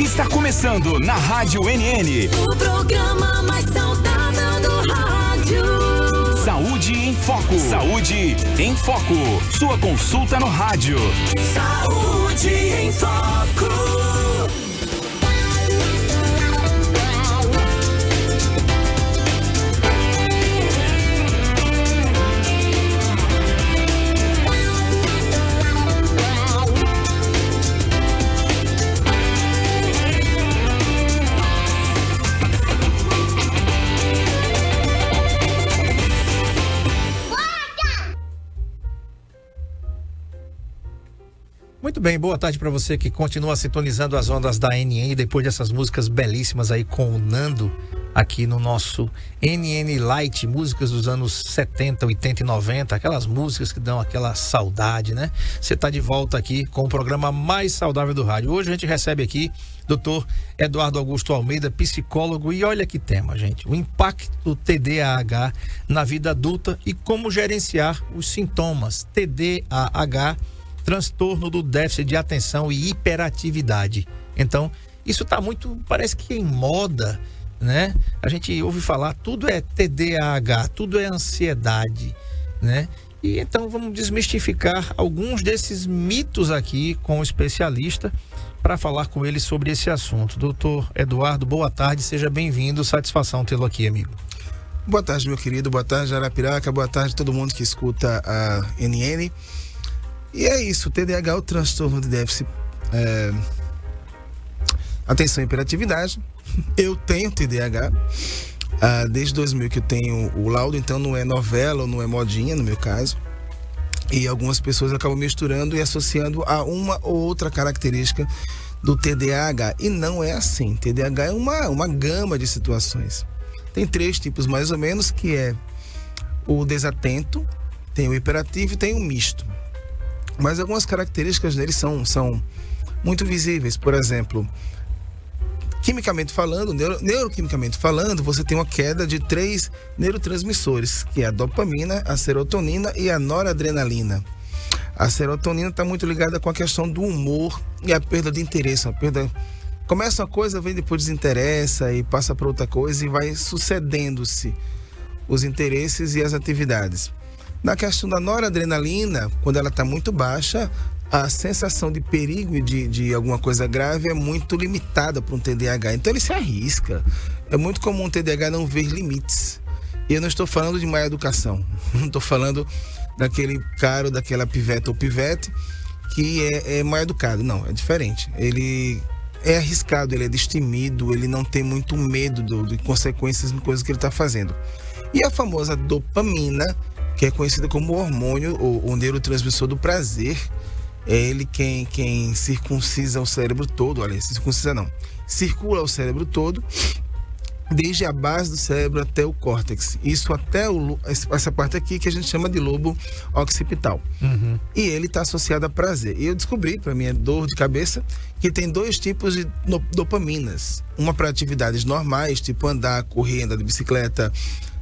Está começando na Rádio NN. O programa mais saudável do rádio. Saúde em Foco. Saúde em Foco. Sua consulta no rádio. Saúde em Foco. Muito bem, boa tarde para você que continua sintonizando as ondas da NN depois dessas músicas belíssimas aí com o Nando aqui no nosso NN Light, músicas dos anos 70, 80 e 90, aquelas músicas que dão aquela saudade, né? Você tá de volta aqui com o programa mais saudável do rádio. Hoje a gente recebe aqui Dr. Eduardo Augusto Almeida, psicólogo, e olha que tema, gente, o impacto do TDAH na vida adulta e como gerenciar os sintomas. TDAH, transtorno do déficit de atenção e hiperatividade. Então, isso está muito, parece que em moda, né? A gente ouve falar, tudo é TDAH, tudo é ansiedade, né? E então vamos desmistificar alguns desses mitos aqui com o especialista para falar com ele sobre esse assunto. Doutor Eduardo, boa tarde, seja bem-vindo, satisfação tê-lo aqui, amigo. Boa tarde, meu querido, boa tarde, Arapiraca, boa tarde a todo mundo que escuta a NN. E é isso, o TDAH é o transtorno de déficit, atenção e hiperatividade. Eu tenho TDAH, desde 2000 que eu tenho o laudo, então não é novela ou não é modinha no meu caso. E algumas pessoas acabam misturando e associando a uma ou outra característica do TDAH. E não é assim, TDAH é uma gama de situações. Tem 3 tipos mais ou menos, que é o desatento, tem o hiperativo e tem o misto. Mas algumas características deles são muito visíveis. Por exemplo, quimicamente falando, neuroquimicamente falando, você tem uma queda de 3 neurotransmissores, que é a dopamina, a serotonina e a noradrenalina. A serotonina está muito ligada com a questão do humor e a perda de interesse. Começa uma coisa, vem depois desinteressa e passa para outra coisa e vai sucedendo-se os interesses e as atividades. Na questão da noradrenalina, quando ela está muito baixa, a sensação de perigo e de alguma coisa grave é muito limitada para um TDAH. Então ele se arrisca. É muito comum um TDAH não ver limites. E eu não estou falando de má educação. Não estou falando daquele cara, daquela piveta ou pivete que é mal educado. Não, é diferente. Ele é arriscado, ele é destemido, ele não tem muito medo de consequências em coisas que ele está fazendo. E a famosa dopamina, que é conhecida como o hormônio ou o neurotransmissor do prazer, é ele quem circuncisa o cérebro todo. Olha, circuncisa não, circula o cérebro todo, desde a base do cérebro até o córtex, isso até essa parte aqui que a gente chama de lobo occipital. E ele está associado a prazer. E eu descobri, para minha dor de cabeça, que tem 2 tipos de dopaminas, uma para atividades normais, tipo andar, correr, andar de bicicleta,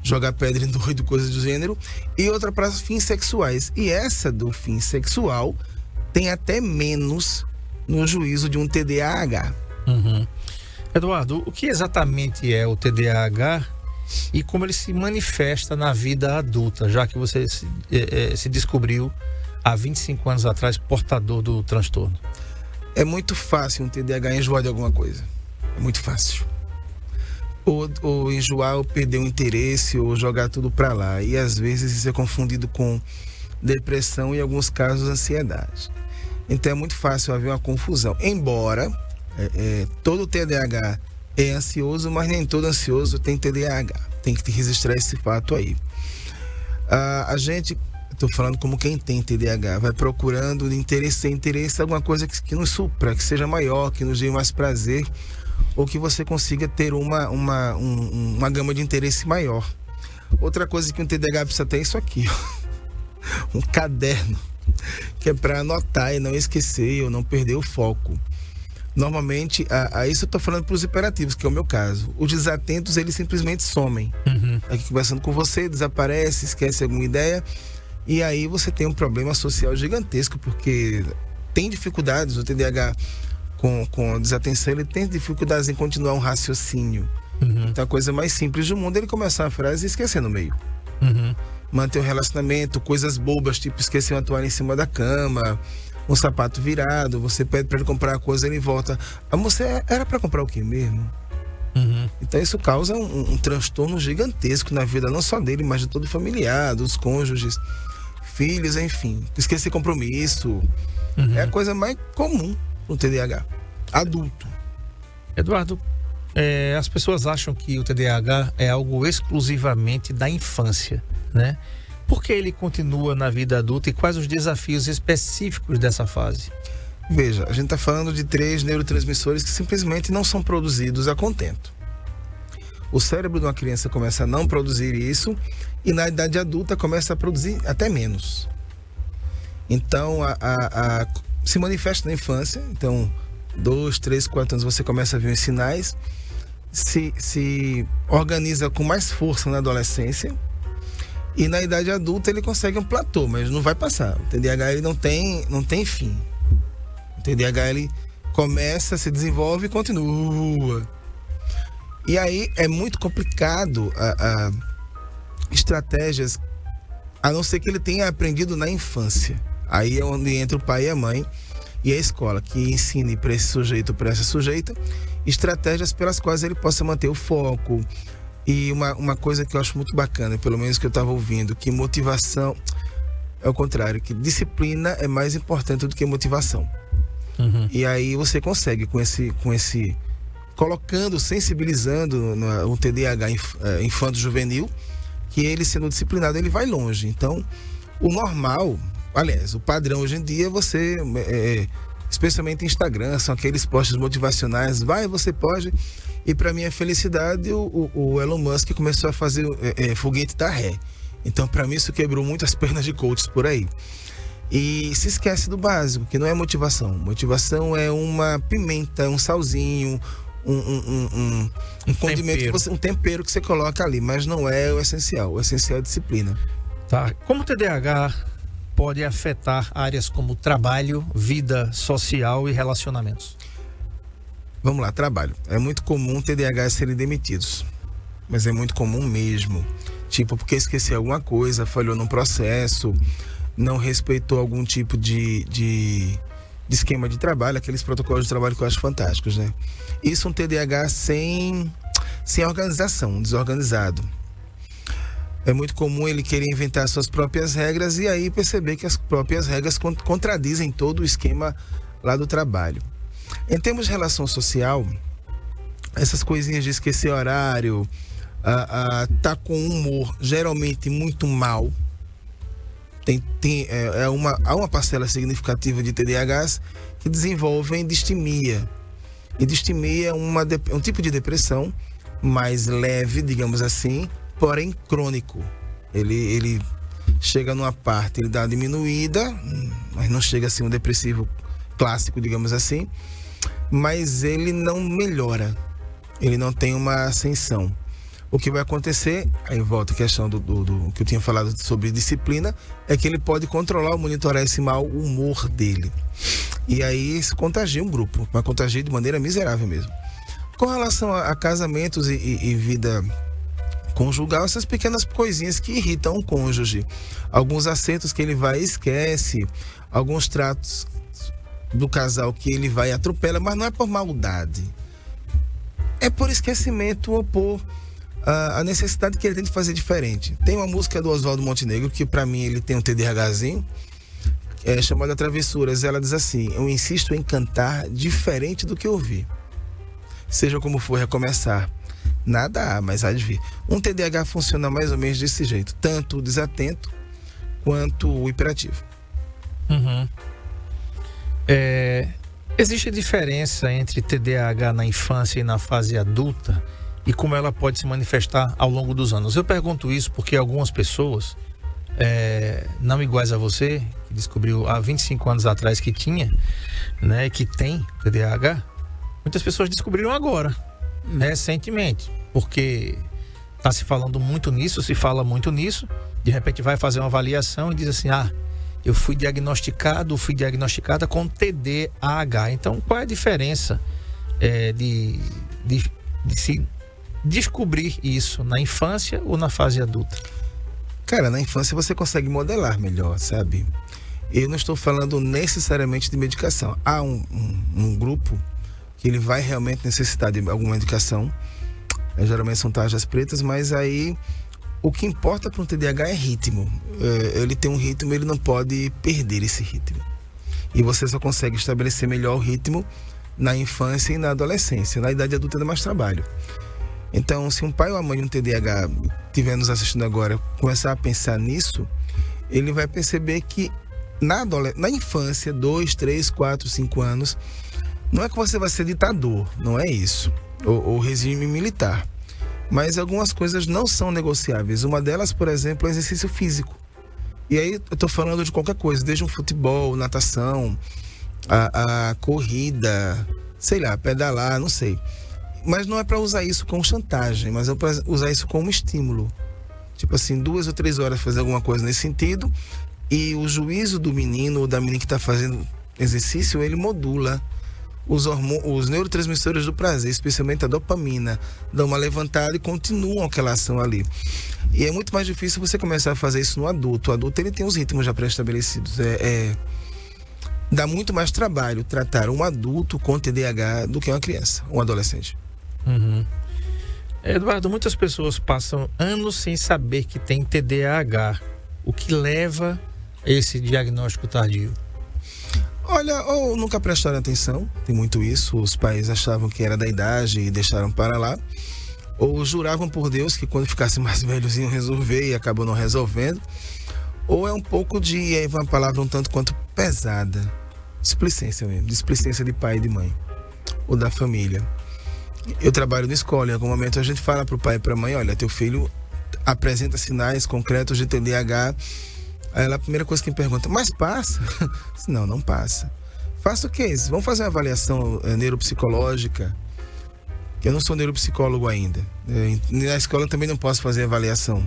jogar pedra em doido, coisas do gênero, e outra para fins sexuais. E essa do fim sexual tem até menos no juízo de um TDAH. Eduardo, o que exatamente é o TDAH e como ele se manifesta na vida adulta, já que você se descobriu há 25 anos atrás portador do transtorno? É muito fácil um TDAH enjoar de alguma coisa. É muito fácil. Ou enjoar, ou perder o interesse, ou jogar tudo para lá. E às vezes isso é confundido com depressão e em alguns casos ansiedade. Então é muito fácil haver uma confusão. Embora todo TDAH é ansioso, mas nem todo ansioso tem TDAH. Tem que registrar esse fato aí. A gente, estou falando como quem tem TDAH, vai procurando de interesse em interesse alguma coisa que nos supra, que seja maior, que nos dê mais prazer, ou que você consiga ter uma gama de interesse maior. Outra coisa que um TDAH precisa ter é isso aqui, ó. Um caderno, que é para anotar e não esquecer ou não perder o foco. Normalmente, isso eu estou falando para os hiperativos, que é o meu caso. Os desatentos, eles simplesmente somem. Aqui conversando com você, desaparece, esquece alguma ideia, e aí você tem um problema social gigantesco, porque tem dificuldades, o TDAH com desatenção, ele tem dificuldades em continuar um raciocínio. Então a coisa mais simples do mundo é ele começar a frase e esquecer no meio. Manter um relacionamento, coisas bobas, tipo esquecer uma toalha em cima da cama, um sapato virado, você pede para ele comprar a coisa, ele volta. Ah, você era para comprar o quê mesmo? Então isso causa um transtorno gigantesco na vida, não só dele, mas de todo familiar, dos cônjuges, filhos, enfim. Esquecer compromisso. É a coisa mais comum no TDAH adulto. Eduardo, as pessoas acham que o TDAH é algo exclusivamente da infância, né? Por que ele continua na vida adulta e quais os desafios específicos dessa fase? Veja, a gente está falando de 3 neurotransmissores que simplesmente não são produzidos a contento. O cérebro de uma criança começa a não produzir isso e na idade adulta começa a produzir até menos. Então, se manifesta na infância, então 2, 3, 4 anos você começa a ver os sinais, se organiza com mais força na adolescência e na idade adulta ele consegue um platô, mas não vai passar. O TDAH ele não tem fim. O TDAH ele começa, se desenvolve e continua. E aí é muito complicado estratégias, a não ser que ele tenha aprendido na infância. Aí é onde entra o pai e a mãe e a escola, que ensine para esse sujeito, para essa sujeita, estratégias pelas quais ele possa manter o foco. E uma coisa que eu acho muito bacana, pelo menos que eu estava ouvindo, que motivação é o contrário, que disciplina é mais importante do que motivação. E aí você consegue com esse colocando, sensibilizando o TDAH infanto-juvenil, que ele sendo disciplinado, ele vai longe. Então, o normal, aliás, o padrão hoje em dia, você, especialmente Instagram, são aqueles posts motivacionais, você pode. E para minha felicidade, o Elon Musk começou a fazer foguete da ré. Então, para mim, isso quebrou muitas pernas de coaches por aí. E se esquece do básico, que não é motivação. Motivação é uma pimenta, um salzinho, um condimento, um tempero que você coloca ali, mas não é o essencial. O essencial é a disciplina. Tá. Como o TDAH pode afetar áreas como trabalho, vida social e relacionamentos? Vamos lá, trabalho. É muito comum TDAH serem demitidos, mas é muito comum mesmo. Tipo, porque esqueceu alguma coisa, falhou num processo, não respeitou algum tipo de esquema de trabalho, aqueles protocolos de trabalho que eu acho fantásticos, né? Isso é um TDAH sem organização, desorganizado. É muito comum ele querer inventar suas próprias regras e aí perceber que as próprias regras contradizem todo o esquema lá do trabalho. Em termos de relação social, essas coisinhas de esquecer horário, tá com um humor geralmente muito mal. Há uma parcela significativa de TDAHs que desenvolvem distimia. E distimia é um tipo de depressão mais leve, digamos assim, porém crônico. Ele chega numa parte, ele dá uma diminuída, mas não chega a ser um depressivo clássico, digamos assim, mas ele não melhora, ele não tem uma ascensão. O que vai acontecer, aí volta a questão do que eu tinha falado sobre disciplina, é que ele pode controlar ou monitorar esse mau humor dele. E aí se contagia um grupo, mas contagia de maneira miserável mesmo. Com relação a casamentos e vida conjugal, essas pequenas coisinhas que irritam o cônjuge. Alguns acertos que ele vai e esquece, alguns tratos do casal que ele vai e atropela, mas não é por maldade. É por esquecimento ou por a necessidade que ele tem de fazer diferente. Tem uma música do Oswaldo Montenegro, que pra mim ele tem um TDAHzinho, chamada Travessuras. Ela diz assim: eu insisto em cantar diferente do que ouvir. Seja como for recomeçar, nada há, mas há de vir. Um TDAH funciona mais ou menos desse jeito, tanto o desatento quanto o hiperativo. Existe diferença entre TDAH na infância e na fase adulta e como ela pode se manifestar ao longo dos anos? Eu pergunto isso porque algumas pessoas, não iguais a você, que descobriu há 25 anos atrás que tinha, né, que tem TDAH, muitas pessoas descobriram agora, recentemente, porque está se falando muito nisso, se fala muito nisso, de repente vai fazer uma avaliação e diz assim: eu fui diagnosticada com TDAH. Então, qual é a diferença de se descobrir isso na infância ou na fase adulta? Cara, na infância você consegue modelar melhor, sabe? Eu não estou falando necessariamente de medicação. Há um grupo que ele vai realmente necessitar de alguma medicação. Geralmente são tarjas pretas, mas aí o que importa para um TDAH é ritmo. Ele tem um ritmo, ele não pode perder esse ritmo. E você só consegue estabelecer melhor o ritmo na infância e na adolescência. Na idade adulta é mais trabalho. Então, se um pai ou uma mãe de um TDAH estiver nos assistindo agora, começar a pensar nisso, ele vai perceber que na infância, 2, 3, 4, 5 anos, não é que você vai ser ditador, não é isso, ou regime militar. Mas algumas coisas não são negociáveis. Uma delas, por exemplo, é o exercício físico. E aí eu estou falando de qualquer coisa, desde um futebol, natação, a corrida, sei lá, pedalar, não sei. Mas não é para usar isso como chantagem, mas é para usar isso como estímulo. Tipo assim, 2 ou 3 horas fazer alguma coisa nesse sentido, e o juízo do menino ou da menina que está fazendo exercício, ele modula os neurotransmissores do prazer, especialmente a dopamina, dão uma levantada e continuam aquela ação ali. E é muito mais difícil você começar a fazer isso no adulto. O adulto, ele tem os ritmos já pré-estabelecidos. Dá muito mais trabalho tratar um adulto com TDAH do que uma criança, um adolescente. Uhum. Eduardo, muitas pessoas passam anos sem saber que tem TDAH. O que leva a esse diagnóstico tardio? Olha, ou nunca prestaram atenção, tem muito isso. Os pais achavam que era da idade e deixaram para lá. Ou juravam por Deus que quando ficassem mais velhos iam resolver e acabam não resolvendo. Ou é um pouco de, uma palavra um tanto quanto pesada, displicência mesmo, displicência de pai e de mãe, ou da família. Eu trabalho na escola, em algum momento a gente fala para o pai e para a mãe, olha, teu filho apresenta sinais concretos de TDAH. Aí ela, a primeira coisa que me pergunta, mas passa? Não, não passa. Faça o quê? Vamos fazer uma avaliação neuropsicológica? Eu não sou neuropsicólogo ainda. Na escola também não posso fazer avaliação.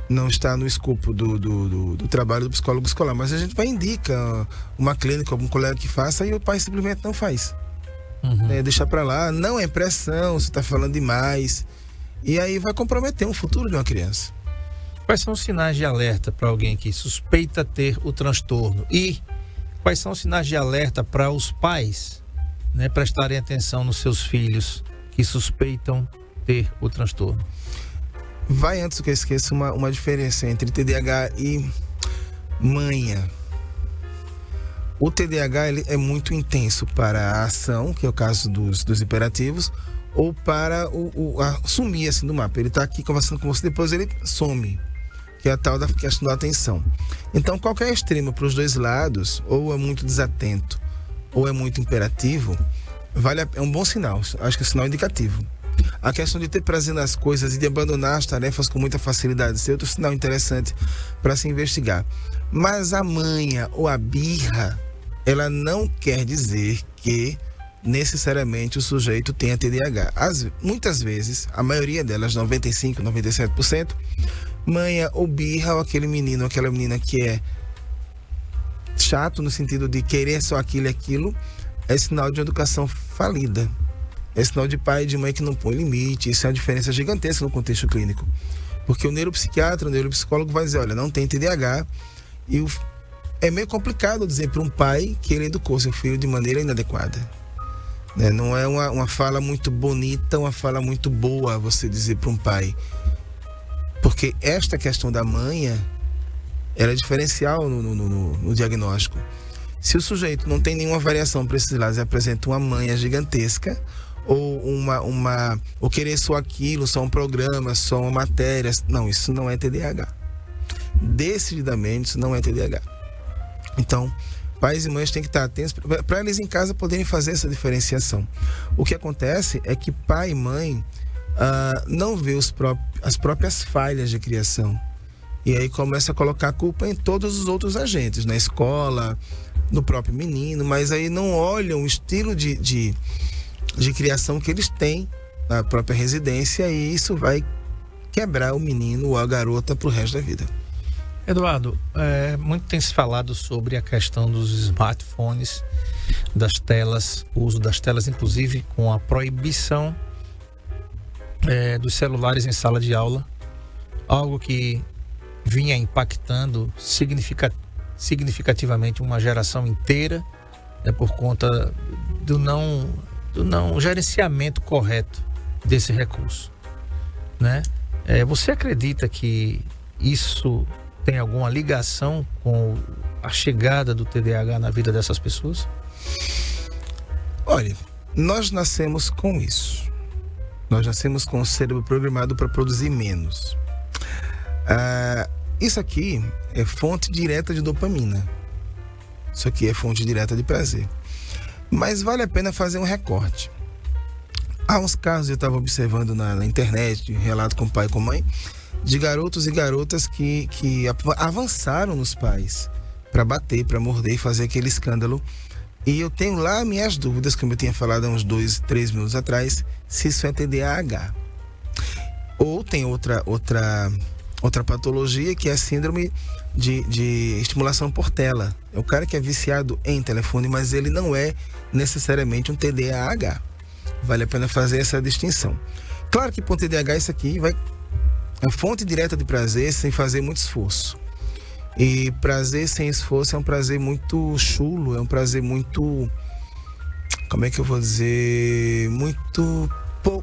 Não está no escopo do trabalho do psicólogo escolar. Mas a gente vai indicar uma clínica, algum colega que faça, e o pai simplesmente não faz. Uhum. Deixar para lá, não é pressão, você está falando demais. E aí vai comprometer o futuro de uma criança. Quais são os sinais de alerta para alguém que suspeita ter o transtorno? E quais são os sinais de alerta para os pais, né, prestarem atenção nos seus filhos que suspeitam ter o transtorno? Vai, antes que eu esqueça, uma diferença entre TDAH e manha. O TDAH ele é muito intenso para a ação, que é o caso dos hiperativos, ou para sumir assim do mapa. Ele está aqui conversando com você, depois ele some, que é a tal da questão da atenção. Então, qualquer extremo para os dois lados, ou é muito desatento, ou é muito imperativo, é um bom sinal, acho que é um sinal indicativo. A questão de ter prazer nas coisas e de abandonar as tarefas com muita facilidade, isso é outro sinal interessante para se investigar. Mas a manha ou a birra, ela não quer dizer que necessariamente o sujeito tenha TDAH. Muitas vezes, a maioria delas, 95%, 97%, manha ou birra, ou aquele menino ou aquela menina que é chato no sentido de querer só aquilo e aquilo, é sinal de educação falida. É sinal de pai e de mãe que não põe limite. Isso é uma diferença gigantesca no contexto clínico. Porque o neuropsiquiatra, o neuropsicólogo vai dizer, olha, não tem TDAH. E é meio complicado dizer para um pai que ele educou seu filho de maneira inadequada. Não é uma fala muito bonita, uma fala muito boa você dizer para um pai. Porque esta questão da manha, ela é diferencial no diagnóstico. Se o sujeito não tem nenhuma variação para esses lados e apresenta uma manha gigantesca, ou ou querer só aquilo, só um programa, só uma matéria, não, isso não é TDAH. Decididamente, isso não é TDAH. Então, pais e mães têm que estar atentos para eles em casa poderem fazer essa diferenciação. O que acontece é que pai e mãe não vê as próprias falhas de criação. E aí começa a colocar a culpa em todos os outros agentes, na escola, no próprio menino, mas aí não olham o estilo de criação que eles têm na própria residência, e isso vai quebrar o menino ou a garota pro resto da vida. Eduardo, muito tem se falado sobre a questão dos smartphones, das telas, o uso das telas, inclusive com a proibição dos celulares em sala de aula, algo que vinha impactando significativamente uma geração inteira, por conta do não gerenciamento correto desse recurso, né? Você acredita que isso tem alguma ligação com a chegada do TDAH na vida dessas pessoas? Olha, nós nascemos com isso. Nós nascemos com o cérebro programado para produzir menos. Isso aqui é fonte direta de dopamina. Isso aqui é fonte direta de prazer. Mas vale a pena fazer um recorte. Há uns casos, eu estava observando na internet, relato com pai e com mãe, de garotos e garotas que avançaram nos pais para bater, para morder e fazer aquele escândalo. E eu tenho lá minhas dúvidas, como eu tinha falado há uns 2, 3 minutos atrás, se isso é TDAH. Ou tem outra patologia, que é a síndrome de estimulação por tela. É o cara que é viciado em telefone, mas ele não é necessariamente um TDAH. Vale a pena fazer essa distinção. Claro que para o TDAH isso aqui é fonte direta de prazer sem fazer muito esforço. E prazer sem esforço é um prazer muito chulo, é um prazer muito, como é que eu vou dizer, muito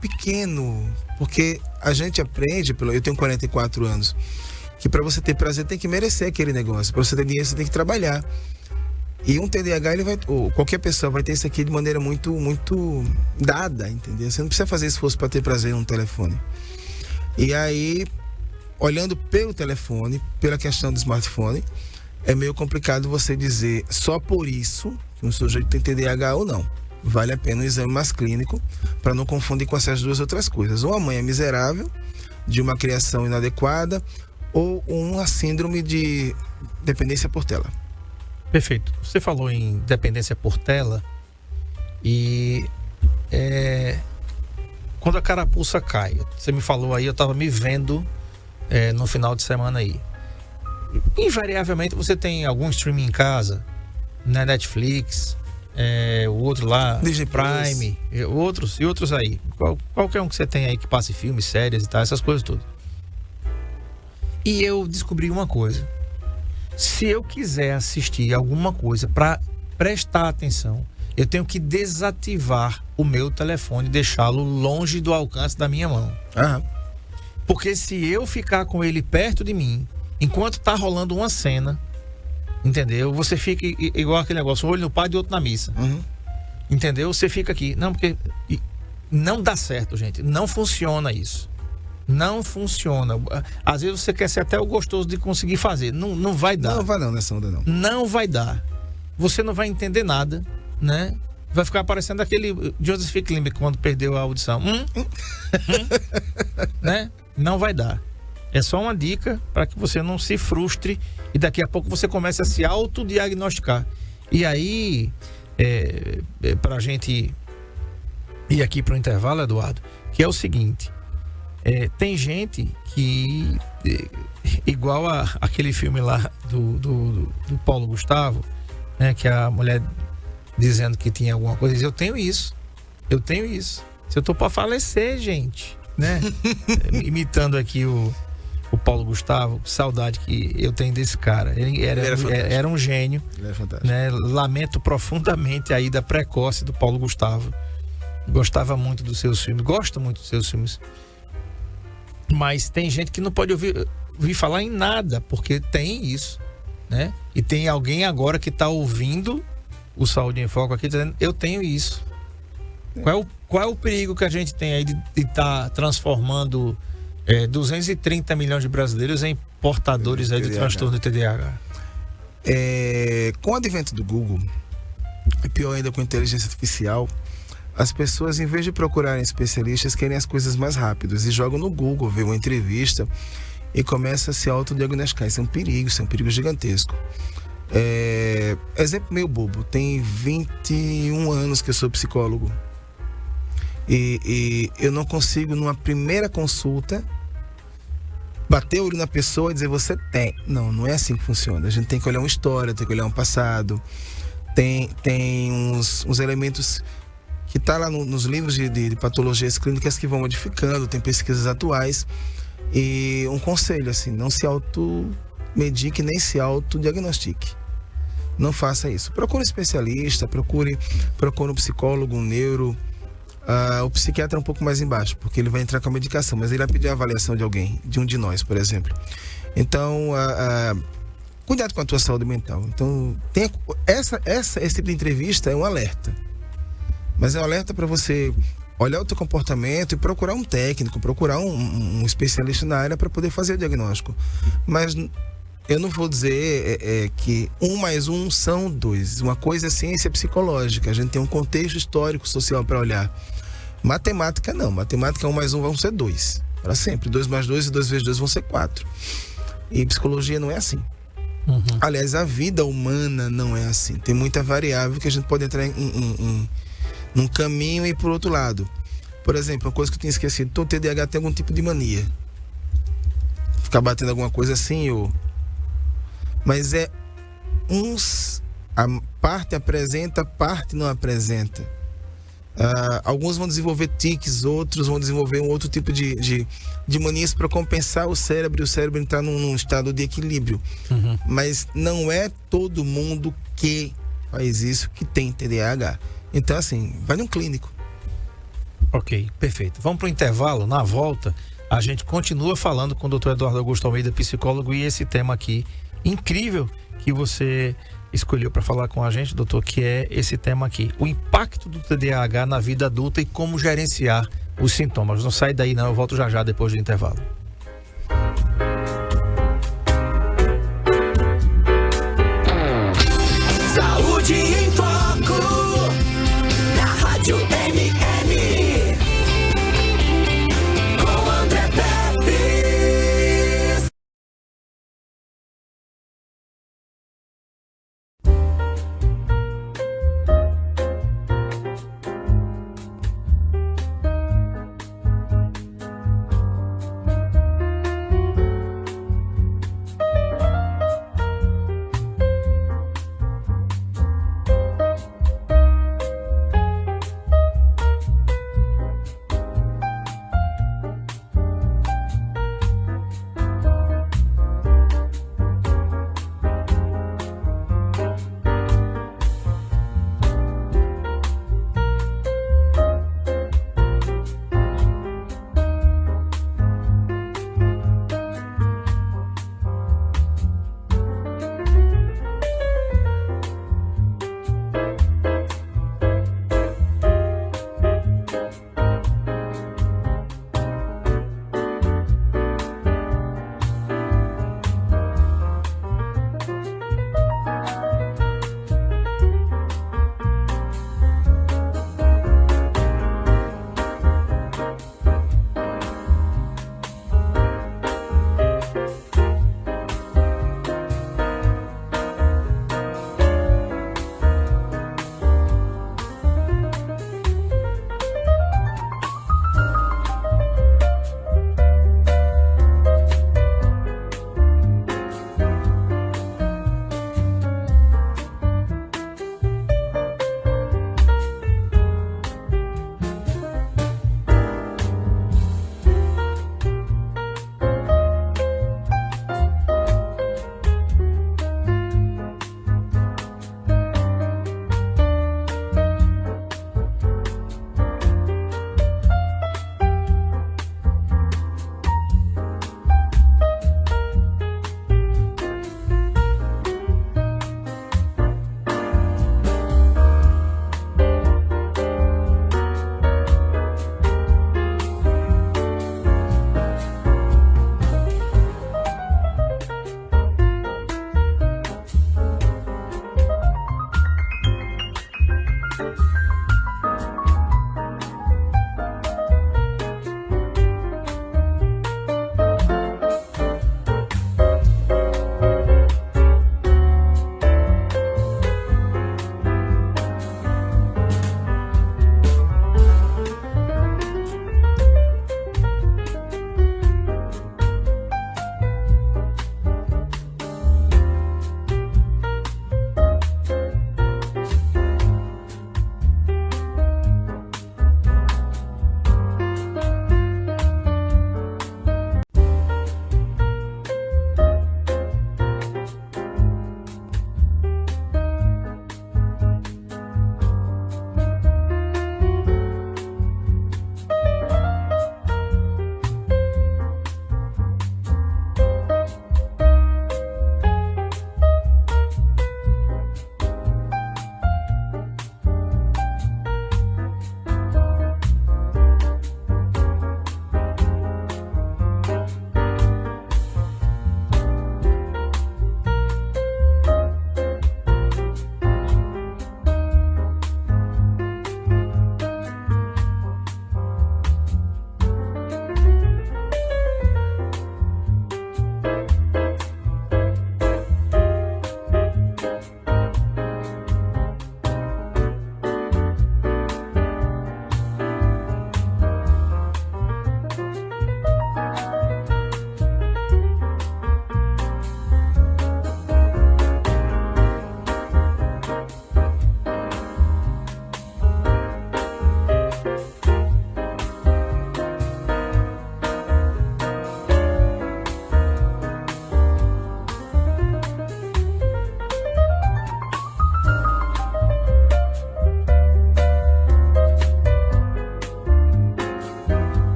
pequeno. Porque a gente aprende, eu tenho 44 anos, que para você ter prazer tem que merecer aquele negócio. Para você ter dinheiro você tem que trabalhar. E um TDAH, ou qualquer pessoa vai ter isso aqui de maneira muito, muito dada, entendeu? Você não precisa fazer esforço para ter prazer num telefone. E aí, olhando pelo telefone, pela questão do smartphone, é meio complicado você dizer só por isso que um sujeito tem TDAH ou não. Vale a pena um exame mais clínico para não confundir com essas duas outras coisas. Ou a mãe é miserável, de uma criação inadequada, ou uma síndrome de dependência por tela. Perfeito. Você falou em dependência por tela e quando a carapuça cai, você me falou aí, eu estava me vendo no final de semana aí. Invariavelmente você tem algum streaming em casa, né? Netflix, o outro lá, Disney Prime, outros aí. Qualquer um que você tem aí que passe filmes, séries e tal, essas coisas todas. E eu descobri uma coisa. Se eu quiser assistir alguma coisa para prestar atenção, eu tenho que desativar o meu telefone e deixá-lo longe do alcance da minha mão. Aham. Porque se eu ficar com ele perto de mim, enquanto tá rolando uma cena, entendeu? Você fica igual aquele negócio, um olho no padre e outro na missa. Uhum. Entendeu? Você fica aqui. Não, porque não dá certo, gente. Não funciona isso. Não funciona. Às vezes você quer ser até o gostoso de conseguir fazer. Não vai dar. Não vai não nessa onda não. Não vai dar. Você não vai entender nada, né? Vai ficar parecendo aquele Joseph Klimber quando perdeu a audição. Né? Não vai dar. É só uma dica para que você não se frustre e daqui a pouco você comece a se autodiagnosticar. E aí, pra gente ir aqui pro intervalo, Eduardo, que é o seguinte. Tem gente que, igual aquele filme lá do Paulo Gustavo, né, que a mulher dizendo que tinha alguma coisa, diz, eu tenho isso. Se eu tô para falecer, gente, né? Imitando aqui o Paulo Gustavo, que saudade que eu tenho desse cara. Ele era um gênio. Ele é fantástico. Né? Lamento profundamente a ida precoce do Paulo Gustavo. Gostava muito dos seus filmes, gosta muito dos seus filmes. Mas tem gente que não pode ouvir falar em nada, porque tem isso, né? E tem alguém agora que está ouvindo o Saúde em Foco aqui dizendo, eu tenho isso. Qual é o perigo que a gente tem aí de estar transformando 230 milhões de brasileiros em portadores aí do transtorno de TDAH? Com o advento do Google, e pior ainda com a inteligência artificial, as pessoas, em vez de procurarem especialistas, querem as coisas mais rápidas e jogam no Google, vê uma entrevista e começa a se autodiagnosticar. Isso é um perigo gigantesco. Exemplo meio bobo, tem 21 anos que eu sou psicólogo e eu não consigo, numa primeira consulta, bater o olho na pessoa e dizer você tem. Não, não é assim que funciona. A gente tem que olhar uma história, tem que olhar um passado. Tem uns elementos que tá lá nos livros de patologias clínicas que vão modificando, tem pesquisas atuais. E um conselho, assim, não se automedique nem se autodiagnostique. Não faça isso. Procure um especialista, procure um psicólogo, um neuro. O psiquiatra é um pouco mais embaixo, porque ele vai entrar com a medicação, mas ele vai pedir a avaliação de alguém, de um de nós, por exemplo. Então, cuidado com a tua saúde mental. Então, esse tipo de entrevista é um alerta. Mas é um alerta para você olhar o teu comportamento e procurar um técnico, procurar um especialista na área para poder fazer o diagnóstico. Mas eu não vou dizer que 1 mais 1 são 2. Uma coisa é ciência psicológica. A gente tem um contexto histórico, social para olhar. Matemática não. Matemática 1 mais 1 vão ser 2. Para sempre. 2 mais 2 e 2 vezes 2 vão ser 4. E psicologia não é assim. Uhum. Aliás, a vida humana não é assim. Tem muita variável que a gente pode entrar num caminho e ir por outro lado. Por exemplo, uma coisa que eu tinha esquecido. Todo TDAH tem algum tipo de mania. Ficar batendo alguma coisa assim ou... Mas a parte apresenta, a parte não apresenta. Alguns vão desenvolver tiques, outros vão desenvolver um outro tipo de manias para compensar o cérebro e o cérebro entrar num estado de equilíbrio. Uhum. Mas não é todo mundo que faz isso que tem TDAH. Então, assim, vai num clínico. Ok, perfeito. Vamos para o intervalo. Na volta, a gente continua falando com o Dr. Eduardo Augusto Almeida, psicólogo, e esse tema aqui incrível que você escolheu para falar com a gente, doutor, que é esse tema aqui, o impacto do TDAH na vida adulta e como gerenciar os sintomas. Não sai daí não, eu volto já depois do intervalo. Saúde em Foco, na Rádio MN, com André Pepe.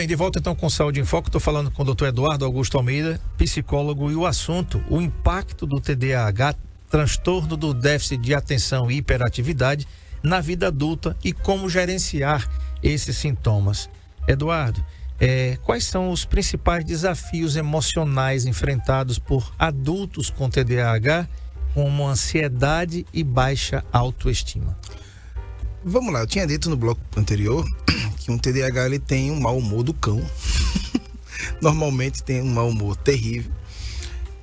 bem, de volta então com Saúde em Foco. Estou falando com o Dr. Eduardo Augusto Almeida, psicólogo, e o assunto, o impacto do TDAH, transtorno do déficit de atenção e hiperatividade, na vida adulta e como gerenciar esses sintomas. Eduardo, quais são os principais desafios emocionais enfrentados por adultos com TDAH, como ansiedade e baixa autoestima? Vamos lá, eu tinha dito no bloco anterior que um TDAH ele tem um mau humor do cão. Normalmente tem um mau humor terrível.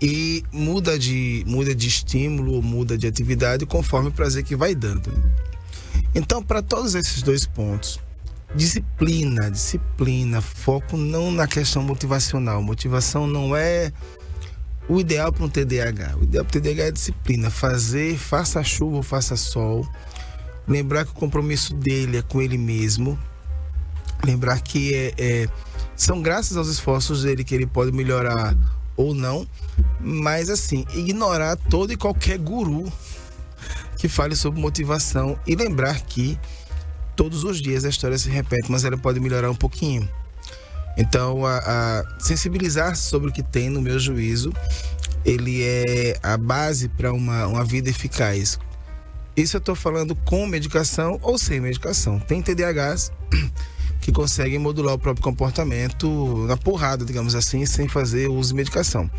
E muda de estímulo, muda de atividade conforme o prazer que vai dando. Então, para todos esses dois pontos, disciplina, foco não na questão motivacional. Motivação não é o ideal para um TDAH. O ideal para o TDAH é disciplina. Faça chuva ou faça sol. Lembrar que o compromisso dele é com ele mesmo. Lembrar que são graças aos esforços dele que ele pode melhorar ou não. Mas assim, ignorar todo e qualquer guru que fale sobre motivação. E lembrar que todos os dias a história se repete, mas ela pode melhorar um pouquinho. Então, sensibilizar sobre o que tem, no meu juízo, ele é a base para uma vida eficaz. Isso eu estou falando com medicação ou sem medicação. Tem TDAHs que conseguem modular o próprio comportamento na porrada, digamos assim, sem fazer uso de medicação.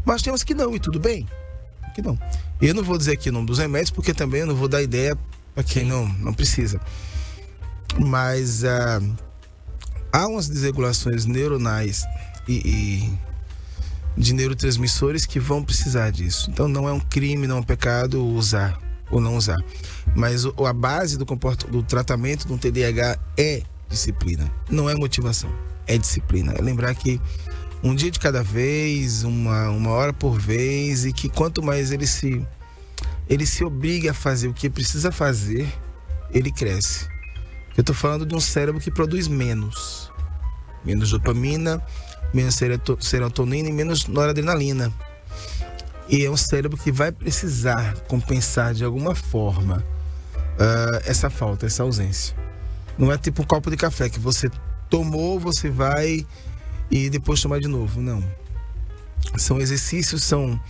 Mas temos que não, e tudo bem. Que não. Eu não vou dizer aqui o nome dos remédios, porque também eu não vou dar ideia para quem não precisa. Mas há umas desregulações neuronais e de neurotransmissores que vão precisar disso. Então não é um crime, não é um pecado usar ou não usar. Mas a base do tratamento de um TDAH é disciplina. Não é motivação, é disciplina. É lembrar que um dia de cada vez, uma hora por vez, e que quanto mais ele se obriga a fazer o que precisa fazer, ele cresce. Eu estou falando de um cérebro que produz menos dopamina, menos serotonina e menos noradrenalina. E é um cérebro que vai precisar compensar de alguma forma essa falta, essa ausência. Não é tipo um copo de café que você tomou, você vai e depois tomar de novo. Não. São exercícios, são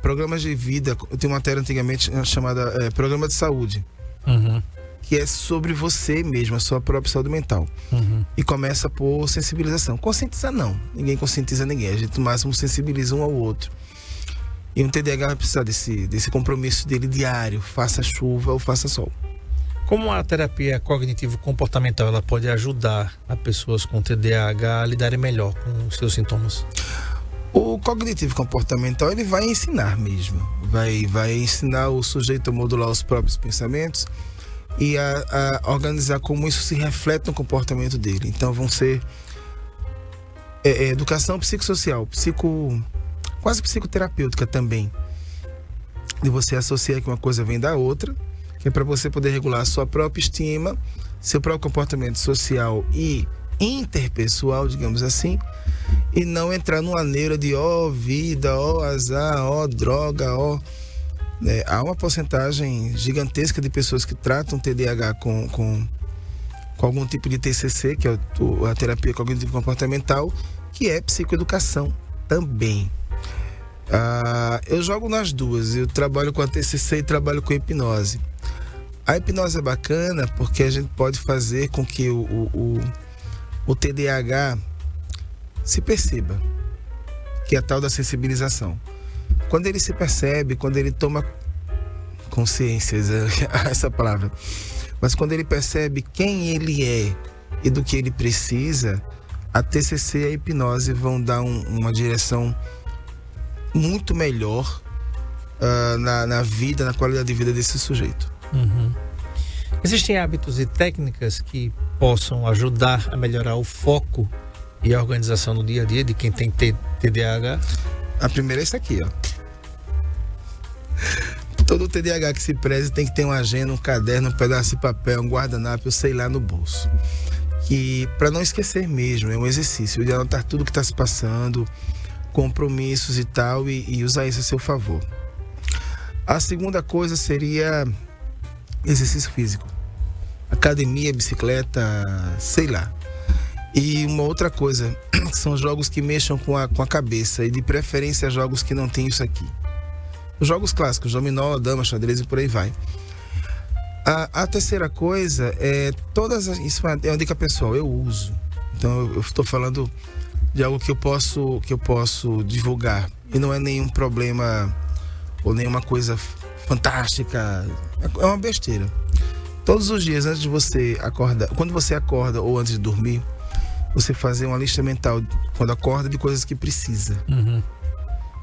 programas de vida. Eu tenho uma matéria antigamente chamada Programa de Saúde. Uhum. Que é sobre você mesmo, a sua própria saúde mental. Uhum. E começa por sensibilização. Conscientizar não. Ninguém conscientiza ninguém. A gente no máximo sensibiliza um ao outro. E um TDAH vai precisar desse compromisso dele diário. Faça chuva ou faça sol. Como a terapia cognitivo-comportamental ela pode ajudar as pessoas com TDAH a lidarem melhor com os seus sintomas? O cognitivo comportamental ele vai ensinar mesmo. Vai ensinar o sujeito a modular os próprios pensamentos e a organizar como isso se reflete no comportamento dele. Então vão ser educação psicossocial, quase psicoterapêutica também. E você associa que uma coisa vem da outra, que é para você poder regular a sua própria estima, seu próprio comportamento social e interpessoal, digamos assim, e não entrar numa neura de vida, azar, droga, há uma porcentagem gigantesca de pessoas que tratam TDAH com algum tipo de TCC, que é a terapia cognitivo comportamental, que é psicoeducação também. Eu jogo nas duas, eu trabalho com a TCC e trabalho com a hipnose. A hipnose é bacana porque a gente pode fazer com que o TDAH se perceba, que é a tal da sensibilização. Quando ele se percebe, quando ele toma consciência, essa palavra, mas quando ele percebe quem ele é e do que ele precisa, a TCC e a hipnose vão dar uma direção muito melhor na vida, na qualidade de vida desse sujeito. Uhum. Existem hábitos e técnicas que possam ajudar a melhorar o foco e a organização no dia a dia de quem tem TDAH? A primeira é essa aqui, ó. Todo TDAH que se preze tem que ter uma agenda, um caderno, um pedaço de papel, um guardanapo, sei lá, no bolso. Que para não esquecer mesmo, é um exercício de anotar tudo que está se passando, compromissos e tal, e usar isso a seu favor. A segunda coisa seria exercício físico. Academia, bicicleta, sei lá. E uma outra coisa, são jogos que mexam com a cabeça, e de preferência jogos que não tem isso aqui. Os jogos clássicos, dominó, dama, xadrez e por aí vai. A terceira coisa é isso é uma dica pessoal, eu uso. Então eu estou falando de algo que eu posso divulgar, e não é nenhum problema ou nenhuma coisa fantástica, é uma besteira. Todos os dias antes de você acordar, quando você acorda ou antes de dormir, você fazer uma lista mental quando acorda de coisas que precisa.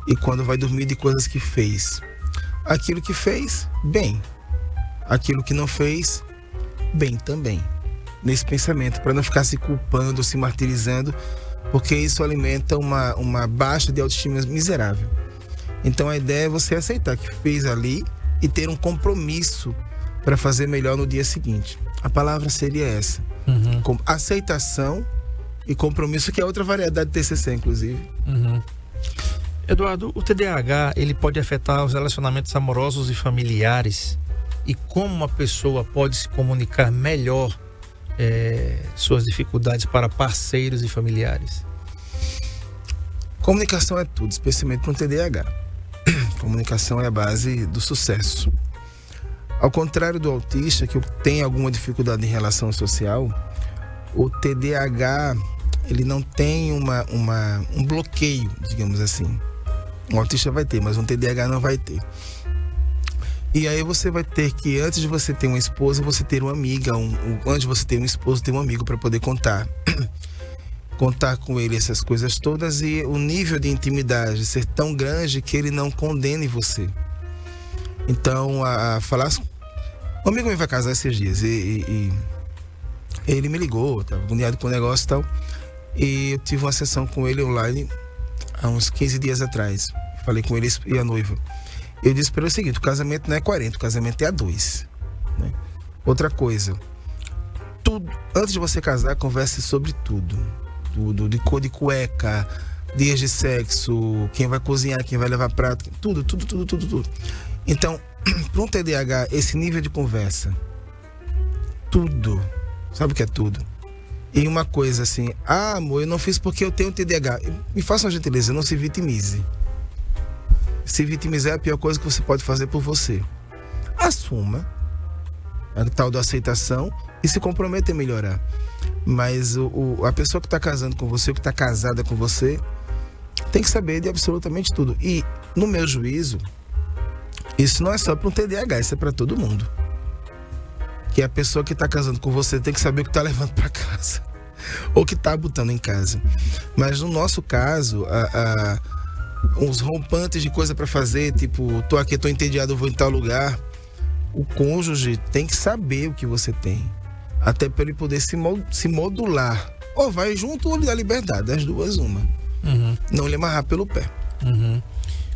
E quando vai dormir de coisas que fez. Aquilo que fez, bem. Aquilo que não fez, bem também. Nesse pensamento, para não ficar se culpando, se martirizando, porque isso alimenta uma baixa de autoestima miserável. Então a ideia é você aceitar que fez ali e ter um compromisso para fazer melhor no dia seguinte. A palavra seria essa. Com aceitação e compromisso, que é outra variedade de TCC, inclusive. Eduardo, o TDAH, ele pode afetar os relacionamentos amorosos e familiares. E como uma pessoa pode se comunicar melhor suas dificuldades para parceiros e familiares? Comunicação é tudo, especialmente para um TDAH. Comunicação é a base do sucesso. Ao contrário do autista, que tem alguma dificuldade em relação social, o TDAH, ele não tem um bloqueio, digamos assim. Um autista vai ter, mas um TDAH não vai ter. E aí você vai ter que, antes de você ter uma esposa, você ter uma amiga, antes de você ter um esposo, ter um amigo para poder contar com ele essas coisas todas, e o nível de intimidade ser tão grande que ele não condene você. Então, um amigo meu vai casar esses dias e ele me ligou, estava agoniado com o negócio e tal, e eu tive uma sessão com ele online há uns 15 dias atrás. Falei com ele e a noiva. Eu disse para ele o seguinte: o casamento não é 40, o casamento é a 2, né? Outra coisa, tudo, antes de você casar, converse sobre tudo, de cor de cueca, dias de sexo, quem vai cozinhar, quem vai levar prato, tudo. Então, para um TDAH, esse nível de conversa, tudo, sabe o que é tudo? E uma coisa assim: amor, eu não fiz porque eu tenho TDAH. Me faça uma gentileza, não se vitimize. Se vitimizar é a pior coisa que você pode fazer por você. Assuma a tal da aceitação e se comprometa a melhorar. Mas a pessoa que está casando com você, ou que está casada com você, tem que saber de absolutamente tudo. E, no meu juízo, isso não é só para um TDAH, isso é para todo mundo. Que a pessoa que está casando com você tem que saber o que está levando para casa, ou que está botando em casa. Mas no nosso caso, uns rompantes de coisa para fazer, tipo, tô aqui, tô entediado, eu vou em tal lugar. O cônjuge tem que saber o que você tem, até para ele poder se modular. Ou vai junto ou lhe dá liberdade, das duas uma. Não lhe amarrar pelo pé.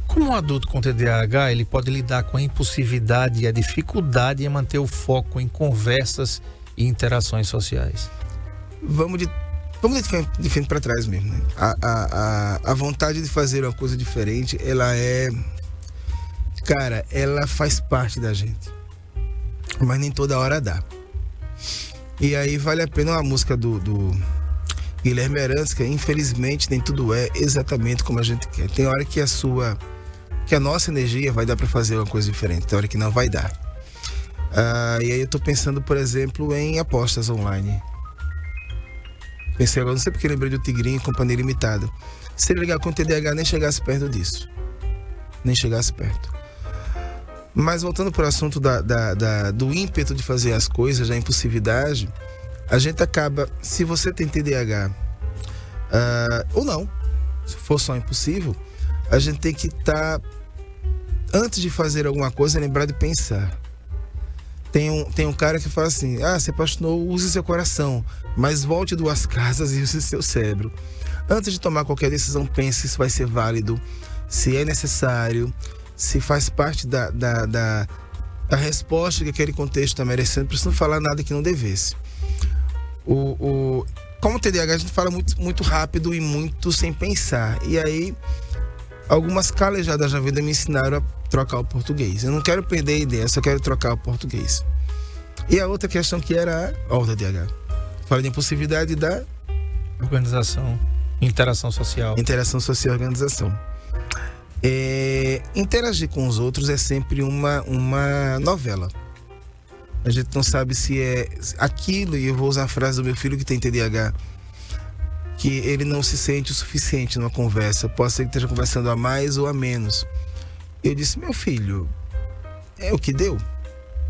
Como um adulto com TDAH, ele pode lidar com a impulsividade e a dificuldade em manter o foco em conversas e interações sociais? Vamos de frente para trás mesmo, né? A vontade de fazer uma coisa diferente, ela faz parte da gente, mas nem toda hora dá. E aí vale a pena uma música do Guilherme Arantes, que infelizmente nem tudo é exatamente como a gente quer. Tem hora que a nossa energia vai dar para fazer uma coisa diferente, tem hora que não vai dar. E aí eu tô pensando, por exemplo, em apostas online. Pensei agora, não sei porque lembrei do Tigrinho e Companhia Limitada. Seria legal com o TDAH nem chegasse perto disso. Nem chegasse perto. Mas voltando para o assunto do ímpeto de fazer as coisas, da impulsividade, a gente acaba, se você tem TDAH, ou não, se for só impossível, a gente tem que estar, antes de fazer alguma coisa, lembrar de pensar. Tem um cara que fala assim: se apaixonou, use seu coração, mas volte 2 casas e use seu cérebro. Antes de tomar qualquer decisão, pense se isso vai ser válido, se é necessário, se faz parte da resposta que aquele contexto está merecendo, para não falar nada que não devesse. Como TDAH, a gente fala muito rápido e muito sem pensar. E aí, algumas calejadas da vida me ensinaram a trocar o português. Eu não quero perder a ideia, eu só quero trocar o português. E a outra questão que era o TDAH. Fala de impulsividade da Organização, interação social. Interação social e organização. Interagir com os outros é sempre uma novela. A gente não sabe se é aquilo, e eu vou usar a frase do meu filho que tem TDAH, que ele não se sente o suficiente numa conversa. Pode ser que esteja conversando a mais ou a menos. Eu disse, meu filho, é o que deu.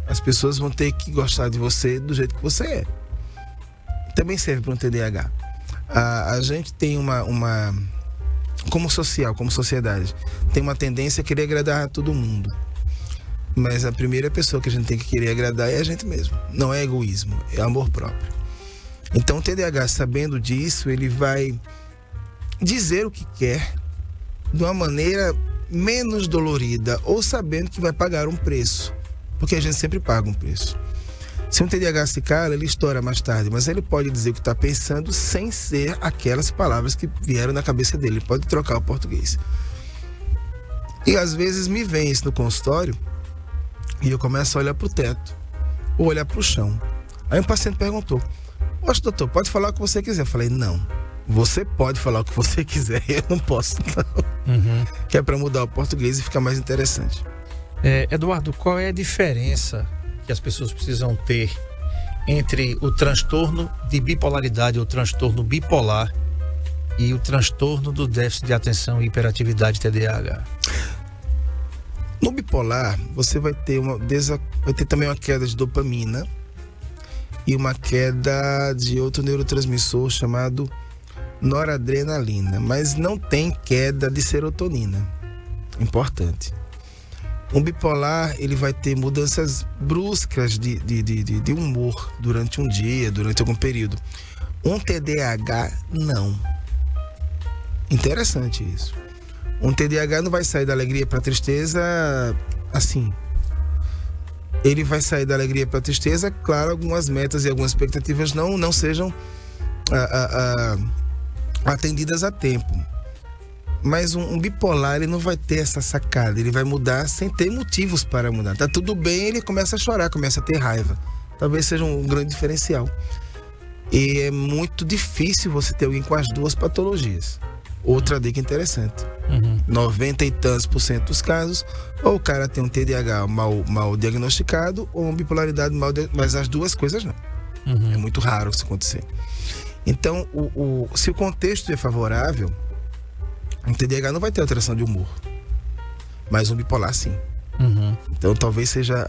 As pessoas vão ter que gostar de você do jeito que você é. Também serve para um TDAH. A gente tem como sociedade, tem uma tendência a querer agradar a todo mundo. Mas a primeira pessoa que a gente tem que querer agradar é a gente mesmo. Não é egoísmo, é amor próprio. Então o TDAH, sabendo disso, ele vai dizer o que quer de uma maneira menos dolorida, ou sabendo que vai pagar um preço, porque a gente sempre paga um preço. Se um TDAH se cala, ele estoura mais tarde, mas ele pode dizer o que está pensando sem ser aquelas palavras que vieram na cabeça dele. Ele pode trocar o português. E às vezes me vem isso no consultório e eu começo a olhar para o teto ou olhar para o chão. Aí um paciente perguntou, poxa, doutor, pode falar o que você quiser. Eu falei, não, você pode falar o que você quiser, eu não posso não. Que é para mudar o português e ficar mais interessante. Eduardo, qual é a diferença que as pessoas precisam ter entre o transtorno de bipolaridade ou transtorno bipolar e o transtorno do déficit de atenção e hiperatividade TDAH? No bipolar, você vai ter também uma queda de dopamina e uma queda de outro neurotransmissor chamado noradrenalina, mas não tem queda de serotonina. Importante. Um bipolar, ele vai ter mudanças bruscas de humor durante um dia, durante algum período. Um TDAH, não. Interessante isso. Um TDAH não vai sair da alegria para a tristeza assim. Ele vai sair da alegria para a tristeza, claro, algumas metas e algumas expectativas não sejam atendidas a tempo. Mas um bipolar, ele não vai ter essa sacada, ele vai mudar sem ter motivos para mudar. Tá tudo bem, ele começa a chorar, começa a ter raiva. Talvez seja um grande diferencial. E é muito difícil você ter alguém com as duas patologias. Outra dica interessante. 90 e tantos % dos casos, ou o cara tem um TDAH mal diagnosticado, ou uma bipolaridade mas as duas coisas não. É muito raro isso acontecer. Então, se o contexto é favorável, um TDAH não vai ter alteração de humor, mas um bipolar sim. Então talvez seja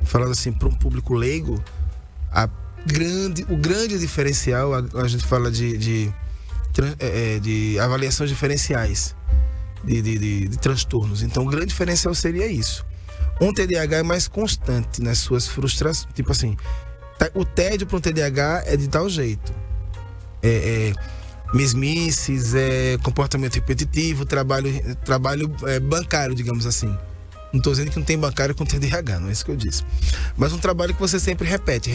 falando assim para um público leigo, o grande diferencial, a gente fala de avaliações diferenciais de transtornos. Então o grande diferencial seria isso. Um TDAH é mais constante nas suas frustrações, tipo assim, o tédio para um TDAH é de tal jeito, mesmices, comportamento repetitivo, trabalho bancário, digamos assim. Não estou dizendo que não tem bancário com TDAH, não é isso que eu disse. Mas um trabalho que você sempre repete,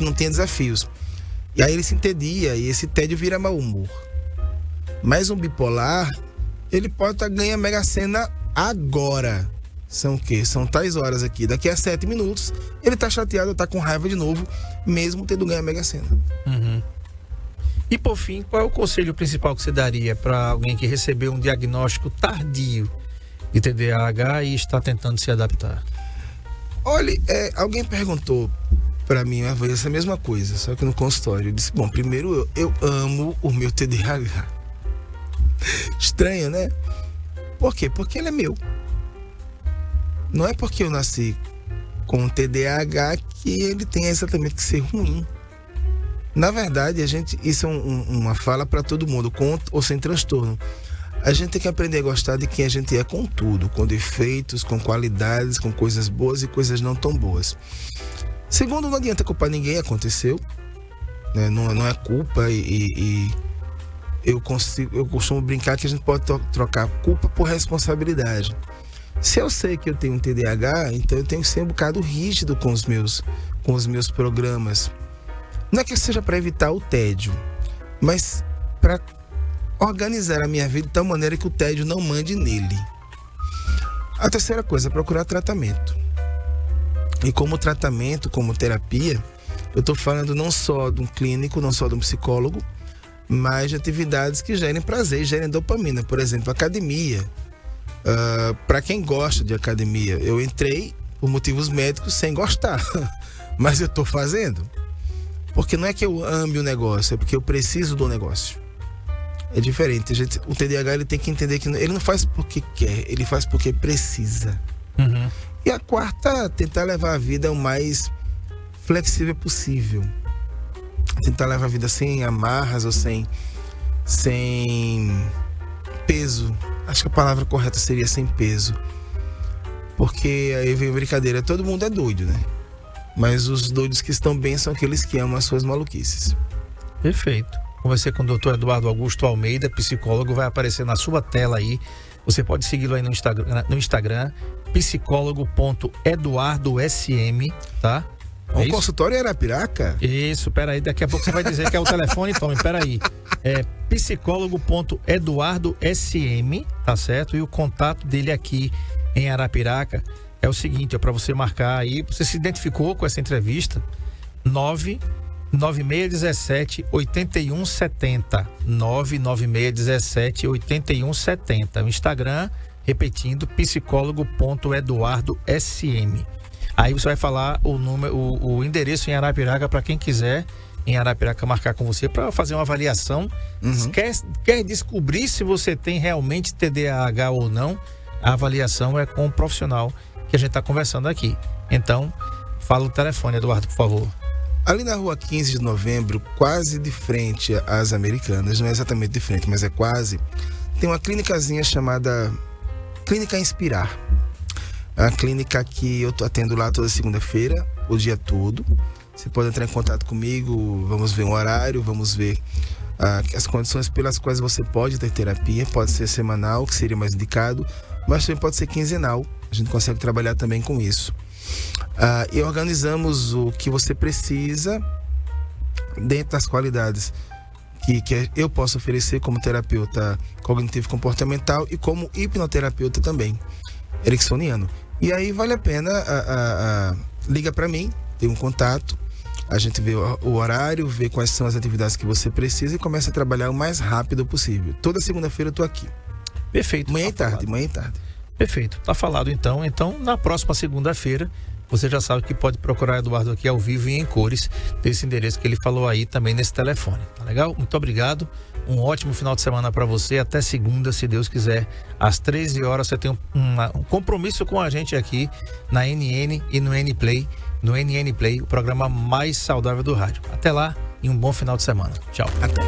não tem desafios. E aí ele se entedia e esse tédio vira mau humor. Mas um bipolar, ele pode ganhar Mega Sena agora. São o quê? São tais horas aqui. Daqui a 7 minutos, ele tá chateado, tá com raiva de novo, mesmo tendo ganho a Mega Sena. E por fim, qual é o conselho principal que você daria para alguém que recebeu um diagnóstico tardio de TDAH e está tentando se adaptar? Olha, alguém perguntou para mim uma vez essa mesma coisa, só que no consultório. Eu disse, bom, primeiro eu amo o meu TDAH. Estranho, né? Por quê? Porque ele é meu. Não é porque eu nasci com um TDAH que ele tem exatamente que ser ruim. Na verdade, isso é uma fala para todo mundo, com ou sem transtorno. A gente tem que aprender a gostar de quem a gente é com tudo, com defeitos, com qualidades, com coisas boas e coisas não tão boas. Segundo, não adianta culpar ninguém, aconteceu, né? Não é culpa e eu costumo brincar que a gente pode trocar culpa por responsabilidade. Se eu sei que eu tenho um TDAH, então eu tenho que ser um bocado rígido com os meus programas. Não é que seja para evitar o tédio, mas para organizar a minha vida de tal maneira que o tédio não mande nele. A terceira coisa é procurar tratamento. E como tratamento, como terapia, eu estou falando não só de um clínico, não só de um psicólogo, mas de atividades que gerem prazer, gerem dopamina. Por exemplo, academia. Para quem gosta de academia, eu entrei por motivos médicos sem gostar, mas eu tô fazendo. Porque não é que eu ame o negócio, é porque eu preciso do negócio. É diferente. O TDAH ele tem que entender que ele não faz porque quer, ele faz porque precisa. Uhum. E a quarta, tentar levar a vida o mais flexível possível. Tentar levar a vida sem amarras ou sem peso. Acho que a palavra correta seria sem peso. Porque aí vem a brincadeira, todo mundo é doido, né? Mas os doidos que estão bem são aqueles que amam as suas maluquices. Perfeito. Conversei com o Dr. Eduardo Augusto Almeida, psicólogo, vai aparecer na sua tela aí. Você pode segui-lo aí no Instagram, psicólogo.eduardosm, tá? Um consultório em Arapiraca? Isso, peraí, daqui a pouco você vai dizer que é o telefone, Tom, peraí. É psicólogo.eduardosm, tá certo? E o contato dele aqui em Arapiraca é o seguinte, é para você marcar aí, você se identificou com essa entrevista, 99617-8170, 99617-8170, o Instagram, repetindo, psicólogo.eduardosm. Aí você vai falar o endereço em Arapiraca para quem quiser em Arapiraca marcar com você para fazer uma avaliação. Uhum. Quer descobrir se você tem realmente TDAH ou não? A avaliação é com um profissional que a gente está conversando aqui. Então, fala o telefone, Eduardo, por favor. Ali na rua 15 de novembro, quase de frente às Americanas, não é exatamente de frente, mas é quase, tem uma clínicazinha chamada Clínica Inspirar. É uma clínica que eu tô atendo lá toda segunda-feira, o dia todo. Você pode entrar em contato comigo, vamos ver um horário, vamos ver as condições pelas quais você pode ter terapia. Pode ser semanal, que seria mais indicado, mas também pode ser quinzenal. A gente consegue trabalhar também com isso. E organizamos o que você precisa dentro das qualidades que eu posso oferecer como terapeuta cognitivo-comportamental e como hipnoterapeuta também, ericksoniano. E aí vale a pena, liga para mim, tem um contato, a gente vê o horário, vê quais são as atividades que você precisa e começa a trabalhar o mais rápido possível. Toda segunda-feira eu tô aqui. Perfeito. Manhã e tarde. Perfeito, tá falado então. Então, na próxima segunda-feira, você já sabe que pode procurar Eduardo aqui ao vivo e em cores, desse endereço que ele falou aí também nesse telefone, tá legal? Muito obrigado, um ótimo final de semana para você, até segunda, se Deus quiser, às 13 horas você tem um compromisso com a gente aqui na NN e no NPlay, o programa mais saudável do rádio. Até lá e um bom final de semana. Tchau. Até.